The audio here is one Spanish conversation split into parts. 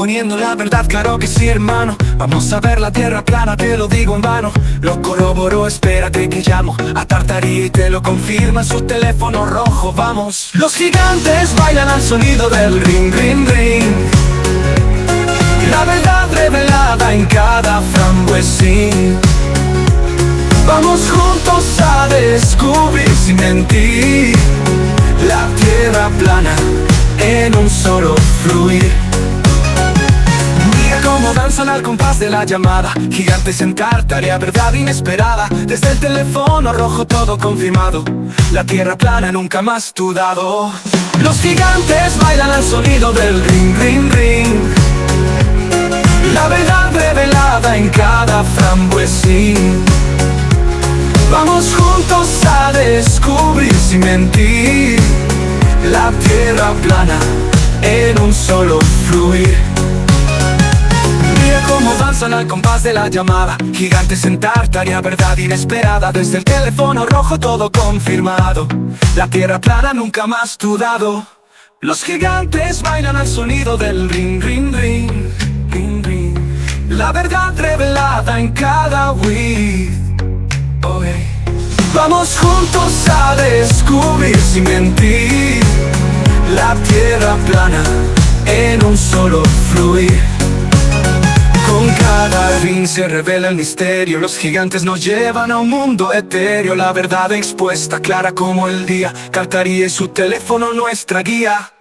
Exponiendo la verdad, claro que sí, hermano. Vamos a ver la tierra plana, te lo digo en vano. Lo corroboró, espérate que llamo a Tartaría y te lo confirma en su teléfono rojo. Vamos. Los gigantes bailan al sonido del ring, ring, ring. La verdad revelada en cada frambuesín. Vamos juntos a descubrir sin mentir la tierra plana en un solo fluir. Mira cómo danzan al compás de la llamada. Gigantes en Tartaría, verdad inesperada. Desde el teléfono rojo todo confirmado. La tierra plana nunca más dudado. Los gigantes bailan al sonido del ring, ring, ring. La verdad revelada en cada frambuesín. Vamos juntos a descubrir sin mentir la tierra plana en un solo fluir. Mira cómo danzan al compás de la llamada. Gigantes en Tartaría, verdad inesperada. Desde el teléfono rojo todo confirmado. La tierra plana nunca más dudado. Los gigantes bailan al sonido del ring, ring, ring, ring, ring. La verdad revelada en cada weed. Vamos juntos a descubrir sin mentir la tierra plana en un solo fluir. Con cada ring se revela el misterio. Los gigantes nos llevan a un mundo etéreo. La verdad expuesta, clara como el día. Tartaría y su teléfono nuestra guía.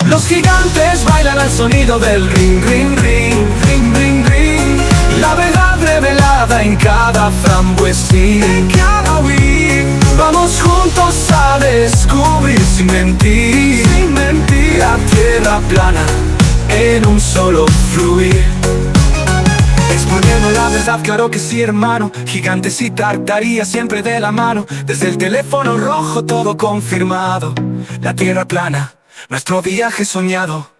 Los gigantes bailan al sonido del ring, ring, ring, ring, ring, ring. La verdad revelada en cada frambuesín, en cada weed. Vamos juntos a descubrir sin mentir la tierra plana en un solo fluir. Exponiendo la verdad, claro que sí, hermano. Gigantes y Tartaría siempre de la mano. Desde el teléfono rojo todo confirmado. La tierra plana, nuestro viaje soñado.